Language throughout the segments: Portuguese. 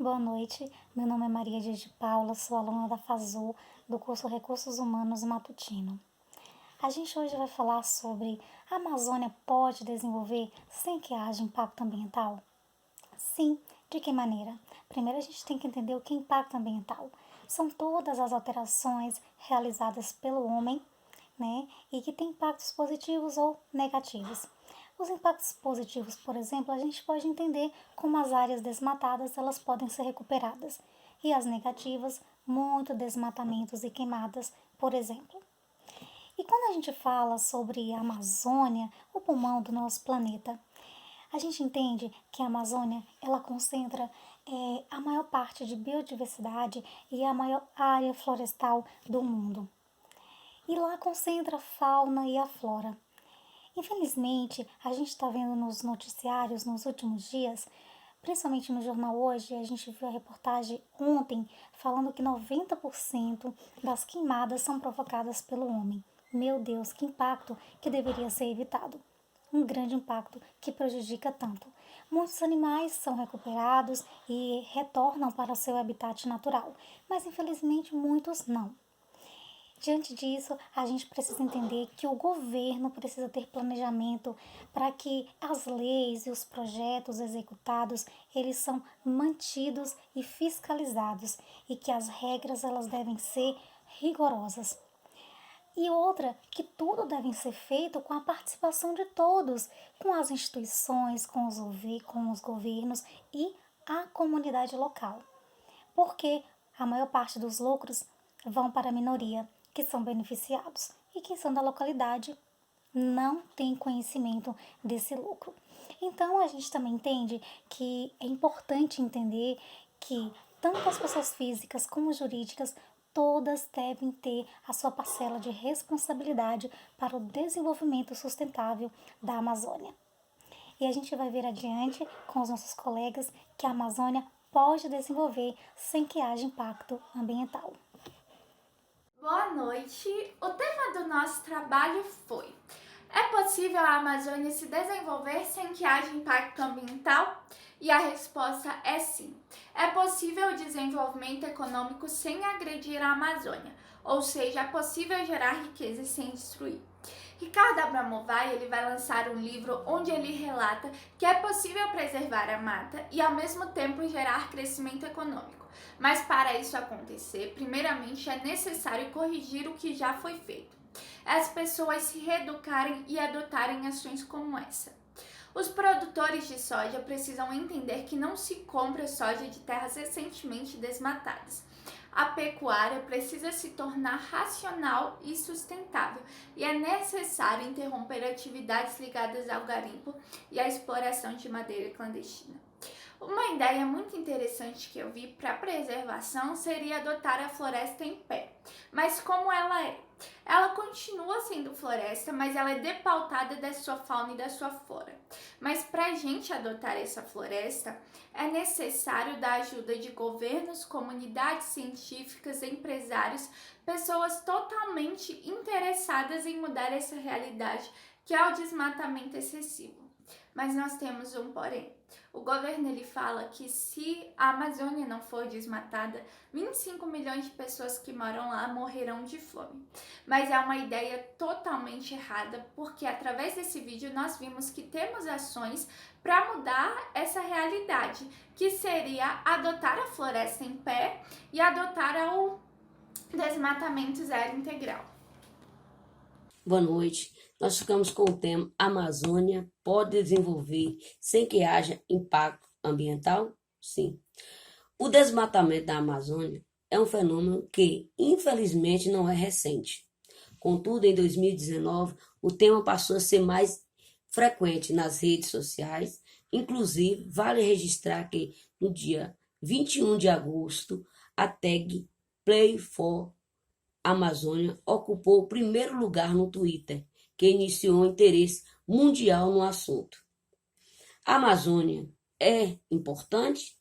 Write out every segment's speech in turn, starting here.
Boa noite, meu nome é Maria de Paula, sou aluna da FASU, do curso Recursos Humanos Matutino. A gente hoje vai falar sobre a Amazônia pode desenvolver sem que haja impacto ambiental? Sim, de que maneira? Primeiro a gente tem que entender o que é impacto ambiental. São todas as alterações realizadas pelo homem, né, e que têm impactos positivos ou negativos. Os impactos positivos, por exemplo, a gente pode entender como as áreas desmatadas elas podem ser recuperadas e as negativas, muito desmatamentos e queimadas, por exemplo. E quando a gente fala sobre a Amazônia, o pulmão do nosso planeta, a gente entende que a Amazônia ela concentra a maior parte de biodiversidade e a maior área florestal do mundo. E lá concentra a fauna e a flora. Infelizmente, a gente está vendo nos noticiários nos últimos dias, principalmente no jornal hoje, a gente viu a reportagem ontem falando que 90% das queimadas são provocadas pelo homem. Meu Deus, que impacto que deveria ser evitado. Um grande impacto que prejudica tanto. Muitos animais são recuperados e retornam para o seu habitat natural, mas infelizmente muitos não. Diante disso, a gente precisa entender que o governo precisa ter planejamento para que as leis e os projetos executados, eles são mantidos e fiscalizados e que as regras elas devem ser rigorosas. E outra, que tudo deve ser feito com a participação de todos, com as instituições, com os governos e a comunidade local. Porque a maior parte dos lucros vão para a minoria, que são beneficiados, e quem são da localidade não tem conhecimento desse lucro. Então a gente também entende que é importante entender que tanto as pessoas físicas como jurídicas todas devem ter a sua parcela de responsabilidade para o desenvolvimento sustentável da Amazônia. E a gente vai ver adiante com os nossos colegas que a Amazônia pode desenvolver sem que haja impacto ambiental. Boa noite. O tema do nosso trabalho foi: é possível a Amazônia se desenvolver sem que haja impacto ambiental? E a resposta é sim. É possível o desenvolvimento econômico sem agredir a Amazônia, ou seja, é possível gerar riqueza sem destruir. Ricardo Abramovay ele vai lançar um livro onde ele relata que é possível preservar a mata e ao mesmo tempo gerar crescimento econômico. Mas para isso acontecer, primeiramente é necessário corrigir o que já foi feito. As pessoas se reeducarem e adotarem ações como essa. Os produtores de soja precisam entender que não se compra soja de terras recentemente desmatadas. A pecuária precisa se tornar racional e sustentável e é necessário interromper atividades ligadas ao garimpo e à exploração de madeira clandestina. Uma ideia muito interessante que eu vi para preservação seria adotar a floresta em pé. Mas como ela é? Ela continua sendo floresta, mas ela é depautada da sua fauna e da sua flora. Mas para a gente adotar essa floresta, é necessário da ajuda de governos, comunidades científicas, empresários, pessoas totalmente interessadas em mudar essa realidade, que é o desmatamento excessivo. Mas nós temos um porém. O governo ele fala que se a Amazônia não for desmatada, 25 milhões de pessoas que moram lá morrerão de fome. Mas é uma ideia totalmente errada, porque através desse vídeo nós vimos que temos ações para mudar essa realidade, que seria adotar a floresta em pé e adotar o desmatamento zero integral. Boa noite. Nós ficamos com o tema Amazônia pode desenvolver sem que haja impacto ambiental? Sim. O desmatamento da Amazônia é um fenômeno que, infelizmente, não é recente. Contudo, em 2019, o tema passou a ser mais frequente nas redes sociais. Inclusive, vale registrar que no dia 21 de agosto, a tag Play for Amazônia ocupou o primeiro lugar no Twitter, que iniciou um interesse mundial no assunto. A Amazônia é importante?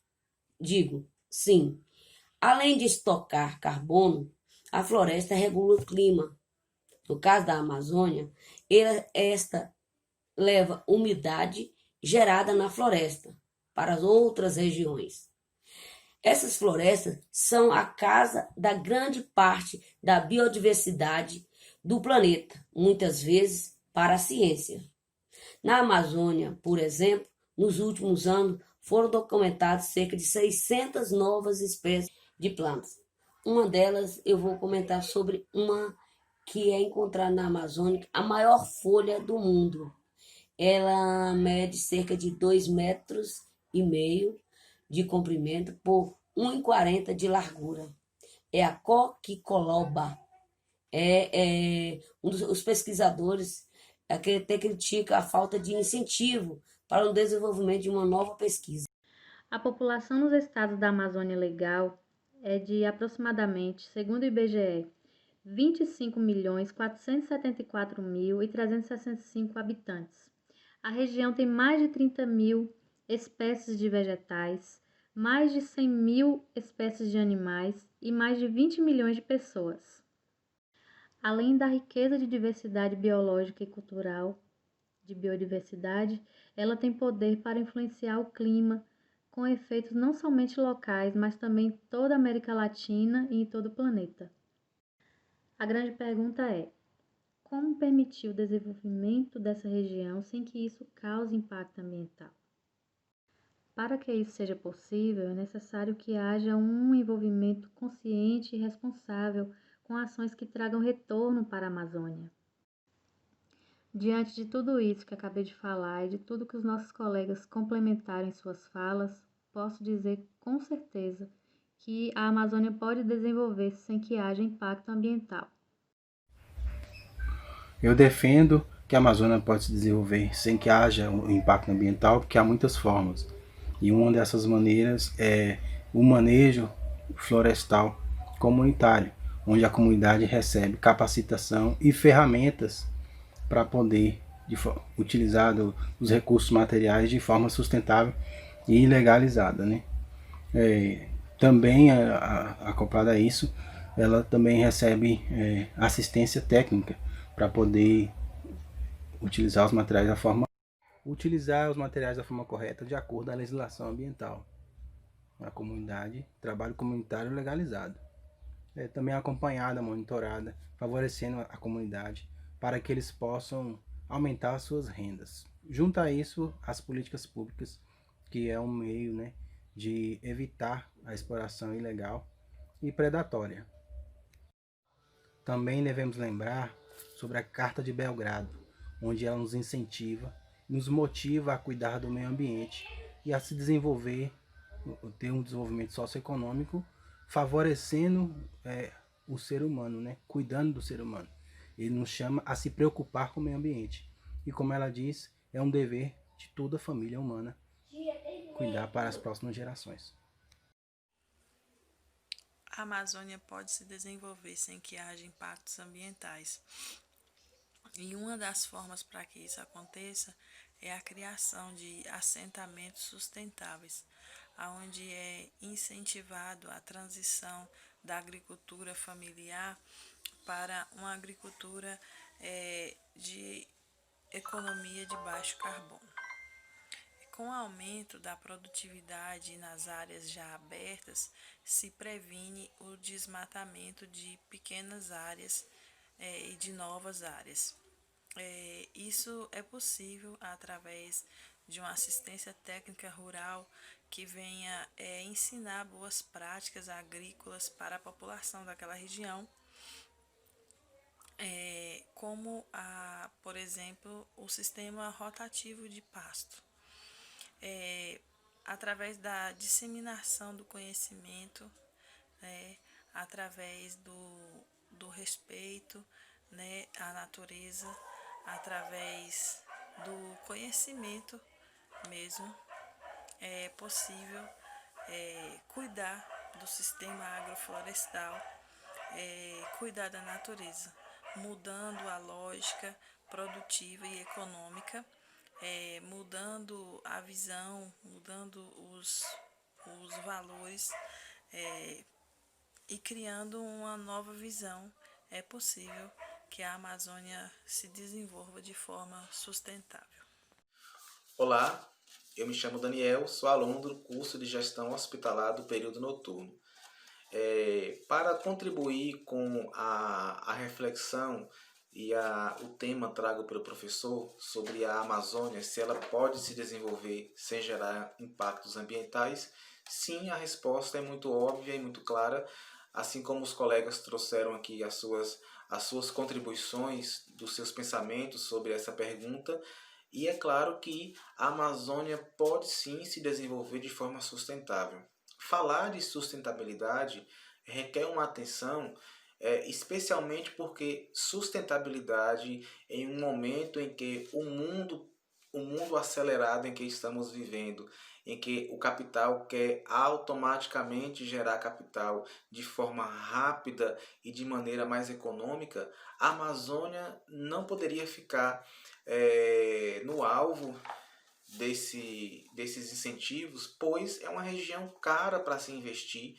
Digo, sim. Além de estocar carbono, a floresta regula o clima. No caso da Amazônia, esta leva umidade gerada na floresta para as outras regiões. Essas florestas são a casa da grande parte da biodiversidade do planeta, muitas vezes para a ciência. Na Amazônia, por exemplo, nos últimos anos foram documentadas cerca de 600 novas espécies de plantas. Uma delas eu vou comentar sobre uma que é encontrada na Amazônia, a maior folha do mundo. Ela mede cerca de 2,5 metros de comprimento por 1,40 de largura. É a coquicoloba. Os pesquisadores até criticam a falta de incentivo para o desenvolvimento de uma nova pesquisa. A população nos estados da Amazônia Legal é de aproximadamente, segundo o IBGE, 25.474.365 habitantes. A região tem mais de 30.000 espécies de vegetais, mais de 100.000 espécies de animais e mais de 20 milhões de pessoas. Além da riqueza de diversidade biológica e cultural, de biodiversidade, ela tem poder para influenciar o clima, com efeitos não somente locais, mas também em toda a América Latina e em todo o planeta. A grande pergunta é: como permitir o desenvolvimento dessa região sem que isso cause impacto ambiental? Para que isso seja possível, é necessário que haja um envolvimento consciente e responsável com ações que tragam retorno para a Amazônia. Diante de tudo isso que acabei de falar e de tudo que os nossos colegas complementaram em suas falas, posso dizer com certeza que a Amazônia pode desenvolver-se sem que haja impacto ambiental. Eu defendo que a Amazônia pode se desenvolver sem que haja um impacto ambiental, porque há muitas formas. E uma dessas maneiras é o manejo florestal comunitário, onde a comunidade recebe capacitação e ferramentas para poder utilizar os recursos materiais de forma sustentável e legalizada, né? Também, acoplada a isso, ela também recebe assistência técnica para poder utilizar os materiais da forma correta, de acordo com a legislação ambiental. A comunidade, trabalho comunitário legalizado. Também acompanhada, monitorada, favorecendo a comunidade para que eles possam aumentar as suas rendas. Junto a isso, as políticas públicas, que é um meio, né, de evitar a exploração ilegal e predatória. Também devemos lembrar sobre a Carta de Belgrado, onde ela nos incentiva, nos motiva a cuidar do meio ambiente e a se desenvolver, ter um desenvolvimento socioeconômico, favorecendo o ser humano, né? Cuidando do ser humano. Ele nos chama a se preocupar com o meio ambiente. E como ela diz, é um dever de toda a família humana cuidar para as próximas gerações. A Amazônia pode se desenvolver sem que haja impactos ambientais. E uma das formas para que isso aconteça é a criação de assentamentos sustentáveis, onde é incentivado a transição da agricultura familiar para uma agricultura de economia de baixo carbono. Com o aumento da produtividade nas áreas já abertas, se previne o desmatamento de pequenas áreas e de novas áreas. Isso é possível através de uma assistência técnica rural que venha ensinar boas práticas agrícolas para a população daquela região, como, por exemplo, o sistema rotativo de pasto. Através da disseminação do conhecimento, através do respeito, à natureza, através do conhecimento mesmo, é possível cuidar do sistema agroflorestal, cuidar da natureza, mudando a lógica produtiva e econômica, mudando a visão, mudando os valores e criando uma nova visão. É possível que a Amazônia se desenvolva de forma sustentável. Olá, Eu me chamo Daniel, sou aluno do curso de Gestão Hospitalar do período noturno. Para contribuir com a reflexão e o tema trago pelo professor sobre a Amazônia, se ela pode se desenvolver sem gerar impactos ambientais, sim, a resposta é muito óbvia e muito clara, assim como os colegas trouxeram aqui as suas contribuições dos seus pensamentos sobre essa pergunta. E é claro que a Amazônia pode sim se desenvolver de forma sustentável. Falar de sustentabilidade requer uma atenção, especialmente porque sustentabilidade em um momento em que o mundo acelerado em que estamos vivendo, em que o capital quer automaticamente gerar capital de forma rápida e de maneira mais econômica, a Amazônia não poderia ficar no alvo desses incentivos, pois é uma região cara para se investir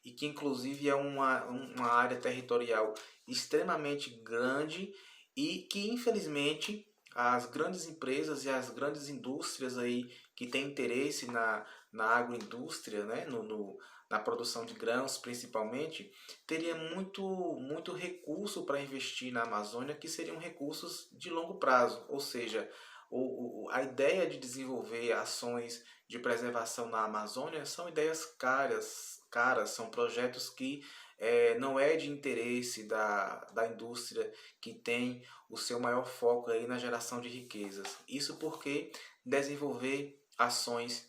e que inclusive é uma área territorial extremamente grande e que infelizmente as grandes empresas e as grandes indústrias aí que têm interesse na agroindústria, né, na produção de grãos principalmente, teria muito recurso para investir na Amazônia, que seriam recursos de longo prazo, ou seja, a ideia de desenvolver ações de preservação na Amazônia são ideias caras, são projetos que não é de interesse da indústria que tem o seu maior foco aí na geração de riquezas. Isso porque desenvolver ações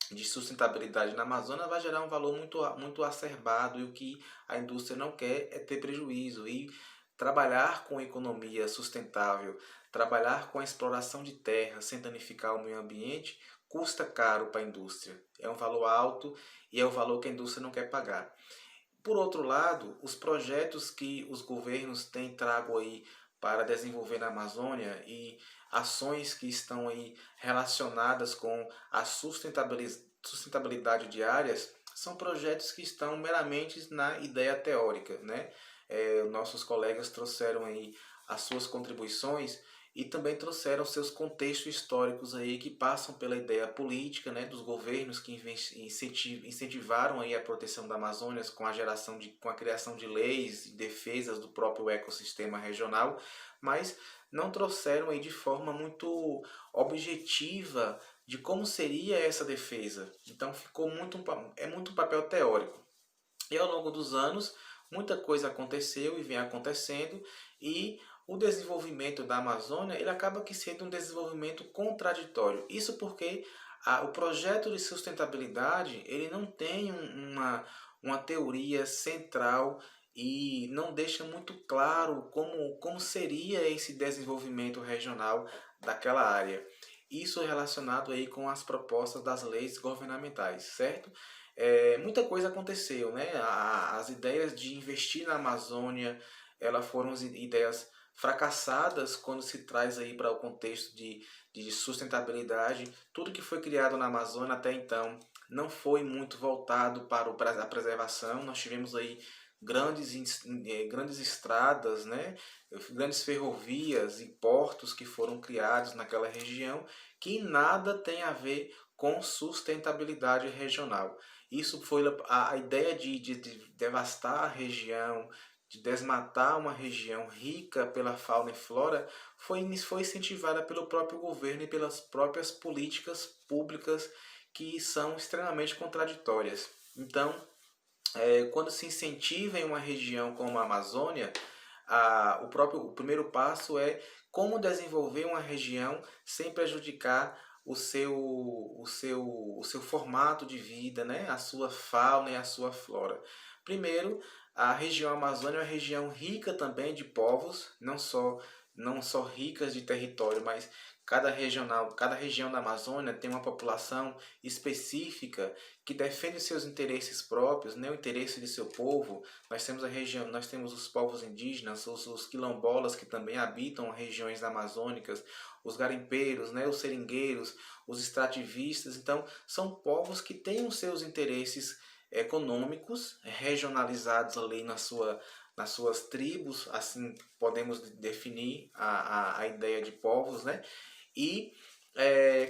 de sustentabilidade na Amazônia vai gerar um valor muito acerbado, e o que a indústria não quer é ter prejuízo. E trabalhar com economia sustentável, trabalhar com a exploração de terra sem danificar o meio ambiente, custa caro para a indústria. É um valor alto e é o valor que a indústria não quer pagar. Por outro lado, os projetos que os governos têm trago aí para desenvolver na Amazônia e ações que estão aí relacionadas com a sustentabilidade de áreas são projetos que estão meramente na ideia teórica, né? Nossos colegas trouxeram aí as suas contribuições e também trouxeram seus contextos históricos aí que passam pela ideia política, né, dos governos que incentivaram aí a proteção da Amazônia com a criação de leis e defesas do próprio ecossistema regional, mas não trouxeram aí de forma muito objetiva de como seria essa defesa. Então ficou muito um papel teórico. E ao longo dos anos, muita coisa aconteceu e vem acontecendo, e o desenvolvimento da Amazônia ele acaba que sendo um desenvolvimento contraditório. Isso porque o projeto de sustentabilidade ele não tem uma teoria central e não deixa muito claro como seria esse desenvolvimento regional daquela área. Isso relacionado aí com as propostas das leis governamentais, certo? Muita coisa aconteceu, né? As ideias de investir na Amazônia, elas foram ideias fracassadas quando se traz aí para o contexto de sustentabilidade. Tudo que foi criado na Amazônia até então não foi muito voltado para a preservação. Nós tivemos aí grandes estradas, né? Grandes ferrovias e portos que foram criados naquela região que nada tem a ver com sustentabilidade regional. Isso foi a ideia de devastar a região, de desmatar uma região rica pela fauna e flora, foi incentivada pelo próprio governo e pelas próprias políticas públicas que são extremamente contraditórias. Então, quando se incentiva em uma região como a Amazônia, o primeiro passo é como desenvolver uma região sem prejudicar o seu formato de vida, né? A sua fauna e a sua flora. Primeiro, a região Amazônia é uma região rica também de povos, não só ricas de território, mas cada região da Amazônia tem uma população específica que defende seus interesses próprios, né, o interesse de seu povo. Nós temos os povos indígenas, os quilombolas que também habitam regiões amazônicas, os garimpeiros, né, os seringueiros, os extrativistas. Então, são povos que têm os seus interesses econômicos regionalizados ali nas suas tribos, assim podemos definir a ideia de povos, né? E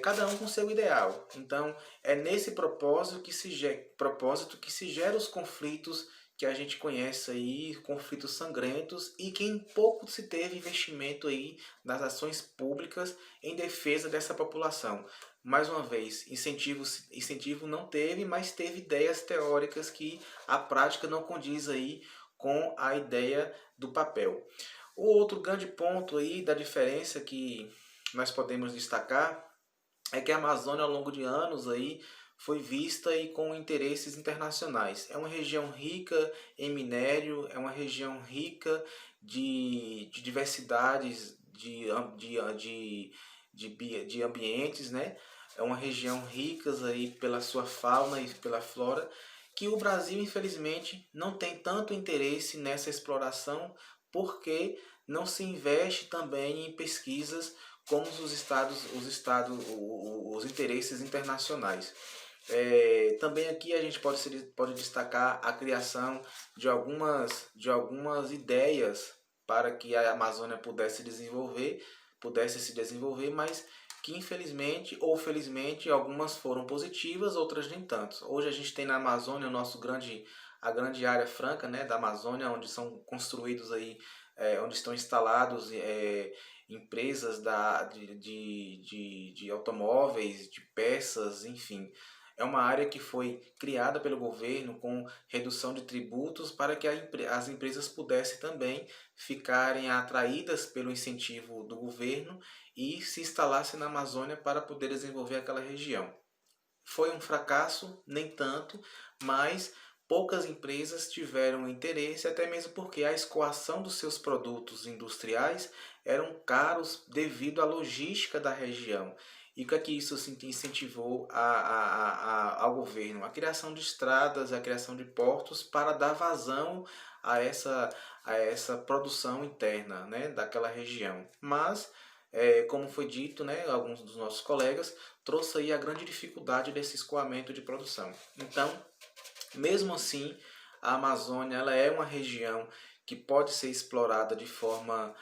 cada um com seu ideal. Então, é nesse propósito que se gera os conflitos que a gente conhece aí, conflitos sangrentos, e que em pouco se teve investimento aí nas ações públicas em defesa dessa população. Mais uma vez, incentivo não teve, mas teve ideias teóricas que a prática não condiz aí com a ideia do papel. O outro grande ponto aí da diferença que nós podemos destacar é que a Amazônia, ao longo de anos aí, foi vista e com interesses internacionais. É uma região rica em minério, é uma região rica de diversidades de ambientes, né? É uma região rica aí pela sua fauna e pela flora, que o Brasil, infelizmente, não tem tanto interesse nessa exploração, porque não se investe também em pesquisas como os interesses internacionais. Também aqui a gente pode destacar a criação de algumas ideias para que a Amazônia pudesse se desenvolver, mas que infelizmente ou felizmente algumas foram positivas, outras nem tanto. Hoje a gente tem na Amazônia a grande área franca, né, da Amazônia, onde são construídos aí, onde estão instalados empresas de automóveis, de peças, enfim. É uma área que foi criada pelo governo com redução de tributos para que as empresas pudessem também ficarem atraídas pelo incentivo do governo e se instalassem na Amazônia para poder desenvolver aquela região. Foi um fracasso? Nem tanto, mas poucas empresas tiveram interesse, até mesmo porque a escoação dos seus produtos industriais eram caros devido à logística da região. E o que é que isso incentivou ao governo? A criação de estradas, a criação de portos para dar vazão a essa produção interna, né, daquela região. Mas, como foi dito, né, alguns dos nossos colegas, trouxe aí a grande dificuldade desse escoamento de produção. Então, mesmo assim, a Amazônia ela é uma região que pode ser explorada de forma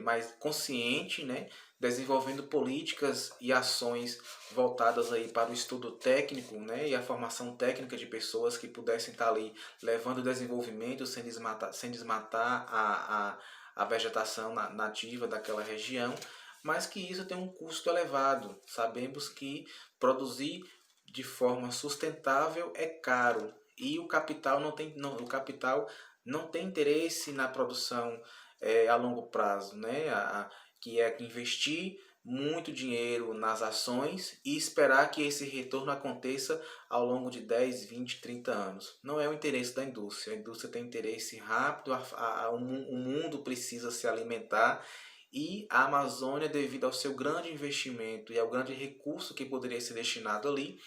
mais consciente, né? Desenvolvendo políticas e ações voltadas aí para o estudo técnico, né? E a formação técnica de pessoas que pudessem estar ali levando o desenvolvimento sem desmatar a vegetação nativa daquela região, mas que isso tem um custo elevado. Sabemos que produzir de forma sustentável é caro e o capital o capital não tem interesse na produção a longo prazo, né? Que é investir muito dinheiro nas ações e esperar que esse retorno aconteça ao longo de 10, 20, 30 anos. Não é o interesse da indústria. A indústria tem interesse rápido, o mundo precisa se alimentar e a Amazônia, devido ao seu grande investimento e ao grande recurso que poderia ser destinado ali,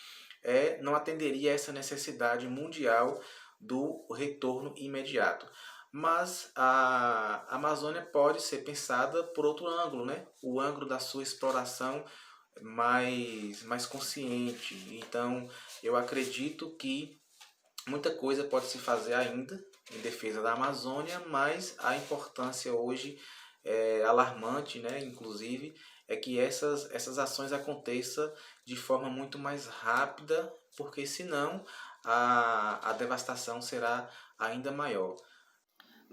não atenderia a essa necessidade mundial do retorno imediato. Mas a Amazônia pode ser pensada por outro ângulo, né? O ângulo da sua exploração mais consciente. Então, eu acredito que muita coisa pode se fazer ainda em defesa da Amazônia, mas a importância hoje é alarmante, né? Inclusive, é que essas ações aconteçam de forma muito mais rápida, porque senão a devastação será ainda maior.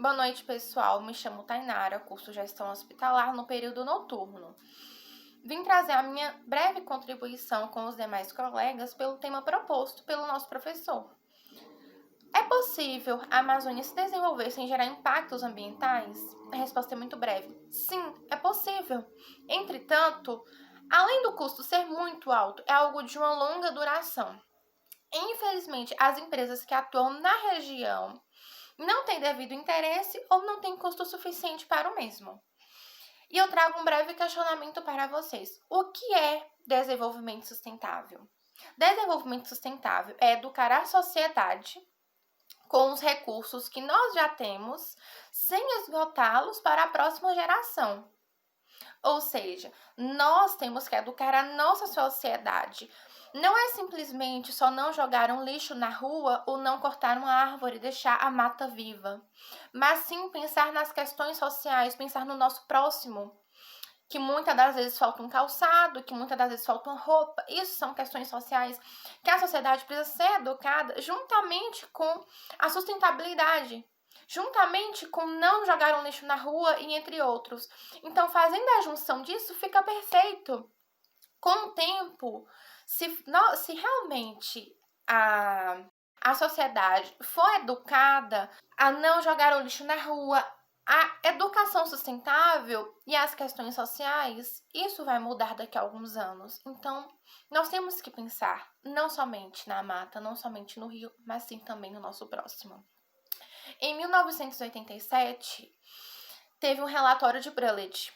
Boa noite, pessoal. Me chamo Tainara, curso Gestão Hospitalar no período noturno. Vim trazer a minha breve contribuição com os demais colegas pelo tema proposto pelo nosso professor. É possível a Amazônia se desenvolver sem gerar impactos ambientais? A resposta é muito breve. Sim, é possível. Entretanto, além do custo ser muito alto, é algo de uma longa duração. Infelizmente, as empresas que atuam na região não têm devido interesse ou não têm custo suficiente para o mesmo. E eu trago um breve questionamento para vocês. O que é desenvolvimento sustentável? Desenvolvimento sustentável é educar a sociedade com os recursos que nós já temos, sem esgotá-los para a próxima geração. Ou seja, nós temos que educar a nossa sociedade. Não é simplesmente só não jogar um lixo na rua ou não cortar uma árvore e deixar a mata viva, mas sim pensar nas questões sociais, pensar no nosso próximo. que muitas das vezes falta um calçado, que muitas das vezes falta uma roupa. Isso são questões sociais que a sociedade precisa ser educada juntamente com a sustentabilidade, juntamente com não jogar um lixo na rua e entre outros. Então, fazendo a junção disso, fica perfeito. Com o tempo, se realmente a sociedade for educada a não jogar o lixo na rua, a educação sustentável e as questões sociais, isso vai mudar daqui a alguns anos. Então, nós temos que pensar não somente na mata, não somente no rio, mas sim também no nosso próximo. Em 1987, teve um relatório de Brundtland.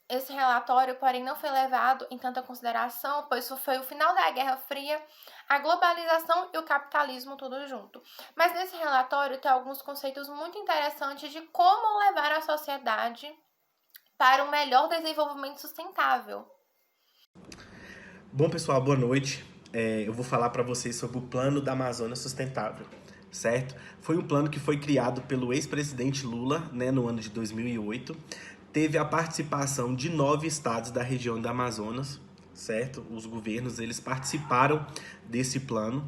Esse relatório, porém, não foi levado em tanta consideração, pois foi o final da Guerra Fria, a globalização e o capitalismo tudo junto. Mas nesse relatório tem alguns conceitos muito interessantes de como levar a sociedade para um melhor desenvolvimento sustentável. Bom, pessoal, boa noite. Eu vou falar para vocês sobre o Plano da Amazônia Sustentável, certo? Foi um plano que foi criado pelo ex-presidente Lula, né, no ano de 2008. Teve a participação de 9 estados da região do Amazonas, certo? Os governos, eles participaram desse plano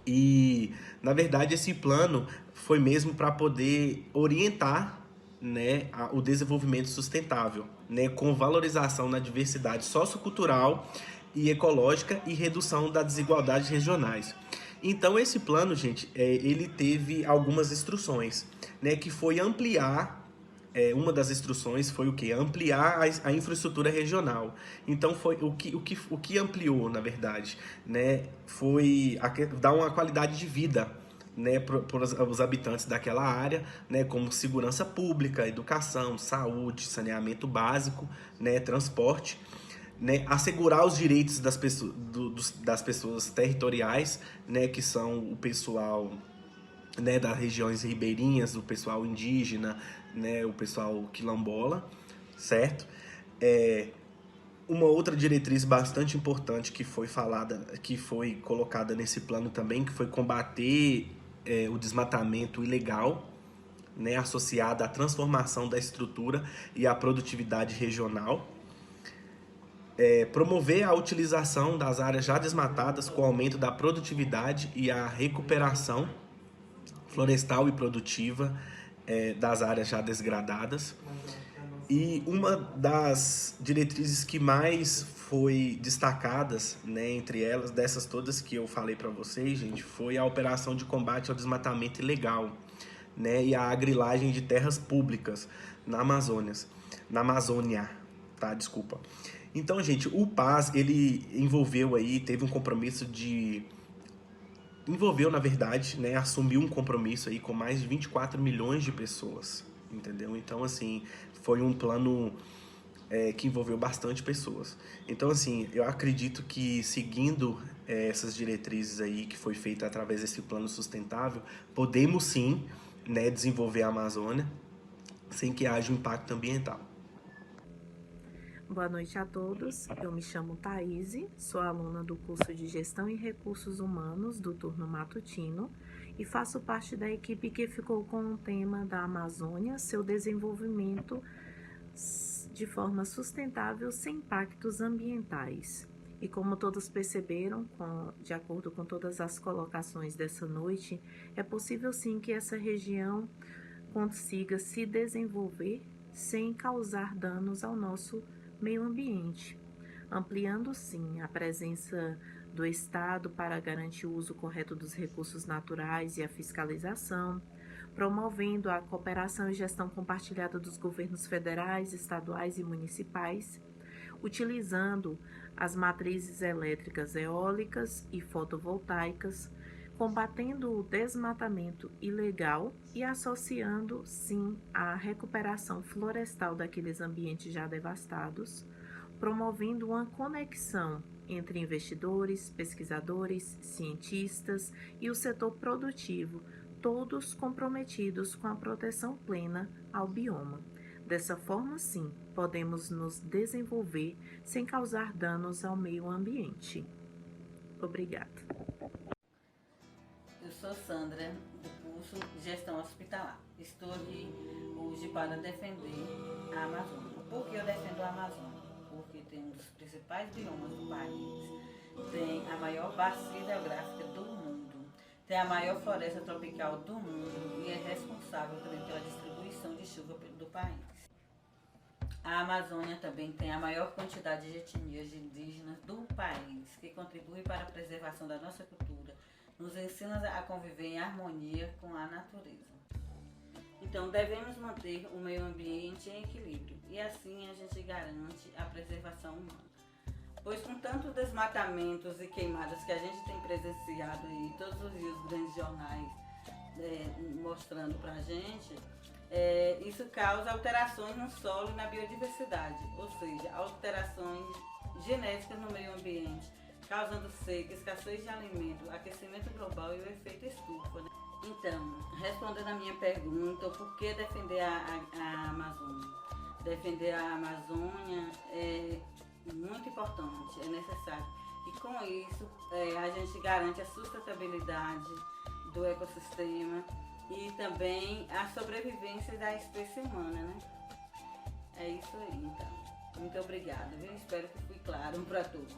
e, na verdade, esse plano foi mesmo para poder orientar, né, o desenvolvimento sustentável, né, com valorização na diversidade sociocultural e ecológica e redução das desigualdades regionais. Então, esse plano, gente, ele teve algumas instruções, né, que foi ampliar. Uma das instruções foi o quê? Ampliar a infraestrutura regional. Então, foi o que ampliou, na verdade, né? Foi dar uma qualidade de vida, né, para os habitantes daquela área, né, como segurança pública, educação, saúde, saneamento básico, né, transporte, né, assegurar os direitos das pessoas territoriais, né, que são o pessoal, né, das regiões ribeirinhas, o pessoal indígena, né, o pessoal quilombola, certo? Uma outra diretriz bastante importante que foi colocada nesse plano também, que foi combater o desmatamento ilegal, né, associado à transformação da estrutura e à produtividade regional. Promover a utilização das áreas já desmatadas com o aumento da produtividade e a recuperação florestal e produtiva das áreas já degradadas. E uma das diretrizes que mais foi destacadas, né, entre elas, dessas todas que eu falei para vocês, gente, foi a operação de combate ao desmatamento ilegal, né, e a agrilagem de terras públicas na Amazônia, tá? Desculpa. Então, gente, o PAS, ele teve um compromisso na verdade, né, assumiu um compromisso aí com mais de 24 milhões de pessoas, entendeu? Então, assim, foi um plano que envolveu bastante pessoas. Então, assim, eu acredito que seguindo essas diretrizes aí que foi feita através desse plano sustentável, podemos sim, né, desenvolver a Amazônia sem que haja um impacto ambiental. Boa noite a todos, eu me chamo Thaíse, sou aluna do curso de Gestão e Recursos Humanos do turno matutino e faço parte da equipe que ficou com o tema da Amazônia, seu desenvolvimento de forma sustentável sem impactos ambientais. E como todos perceberam, de acordo com todas as colocações dessa noite, é possível sim que essa região consiga se desenvolver sem causar danos ao nosso meio ambiente, ampliando sim a presença do Estado para garantir o uso correto dos recursos naturais e a fiscalização, promovendo a cooperação e gestão compartilhada dos governos federais, estaduais e municipais, utilizando as matrizes elétricas eólicas e fotovoltaicas, combatendo o desmatamento ilegal e associando, sim, a recuperação florestal daqueles ambientes já devastados, promovendo uma conexão entre investidores, pesquisadores, cientistas e o setor produtivo, todos comprometidos com a proteção plena ao bioma. Dessa forma, sim, podemos nos desenvolver sem causar danos ao meio ambiente. Obrigada. Eu sou Sandra, do curso de Gestão Hospitalar. Estou aqui hoje para defender a Amazônia. Por que eu defendo a Amazônia? Porque tem um dos principais biomas do país, tem a maior bacia hidrográfica do mundo, tem a maior floresta tropical do mundo e é responsável também pela distribuição de chuva do país. A Amazônia também tem a maior quantidade de etnias indígenas do país, que contribui para a preservação da nossa cultura, nos ensina a conviver em harmonia com a natureza. Então, devemos manter o meio ambiente em equilíbrio e assim a gente garante a preservação humana. Pois com tantos desmatamentos e queimadas que a gente tem presenciado aí, todos os dias os grandes jornais mostrando pra gente, isso causa alterações no solo e na biodiversidade, ou seja, alterações genéticas no meio ambiente, causando seca, escassez de alimento, aquecimento global e o efeito estufa, né? Então, respondendo a minha pergunta, por que defender a Amazônia? Defender a Amazônia é muito importante, é necessário. E com isso, a gente garante a sustentabilidade do ecossistema e também a sobrevivência da espécie humana, né? É isso aí, então. Muito obrigada, viu? Espero que fui claro para todos.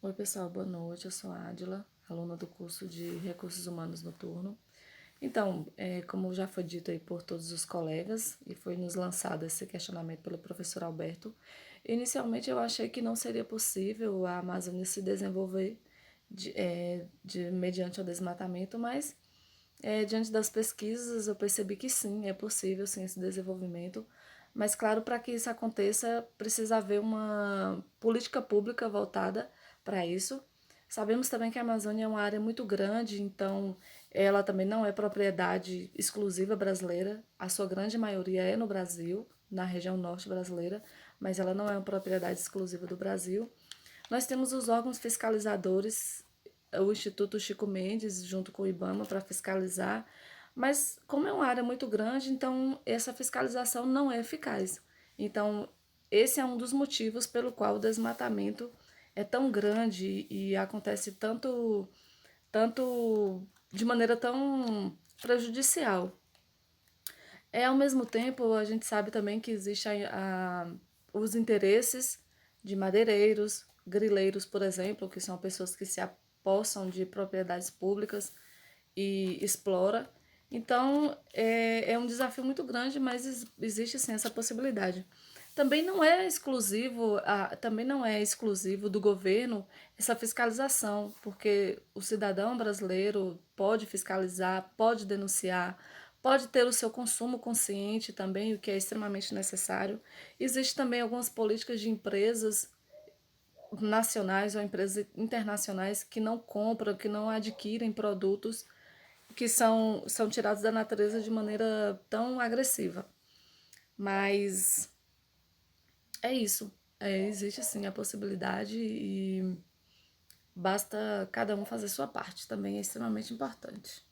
Oi pessoal, boa noite, eu sou a Adila, aluna do curso de Recursos Humanos Noturno. Então, como já foi dito aí por todos os colegas e foi nos lançado esse questionamento pelo professor Alberto, inicialmente eu achei que não seria possível a Amazônia se desenvolver mediante o desmatamento, mas diante das pesquisas eu percebi que sim, é possível sim esse desenvolvimento, mas claro, para que isso aconteça precisa haver uma política pública voltada para isso. Sabemos também que a Amazônia é uma área muito grande, então ela também não é propriedade exclusiva brasileira, a sua grande maioria é no Brasil, na região norte brasileira, mas ela não é uma propriedade exclusiva do Brasil. Nós temos os órgãos fiscalizadores, o Instituto Chico Mendes, junto com o IBAMA, para fiscalizar, mas como é uma área muito grande, então essa fiscalização não é eficaz. Então, esse é um dos motivos pelo qual o desmatamento é tão grande e acontece tanto de maneira tão prejudicial. Ao mesmo tempo, a gente sabe também que existem os interesses de madeireiros, grileiros, por exemplo, que são pessoas que se apossam de propriedades públicas e exploram. Então, é um desafio muito grande, mas existe sim essa possibilidade. Também não é exclusivo do governo essa fiscalização, porque o cidadão brasileiro pode fiscalizar, pode denunciar, pode ter o seu consumo consciente também, o que é extremamente necessário. Existem também algumas políticas de empresas nacionais ou empresas internacionais que não compram, que não adquirem produtos que são tirados da natureza de maneira tão agressiva. Mas é isso. Existe sim a possibilidade e basta cada um fazer sua parte. Também é extremamente importante.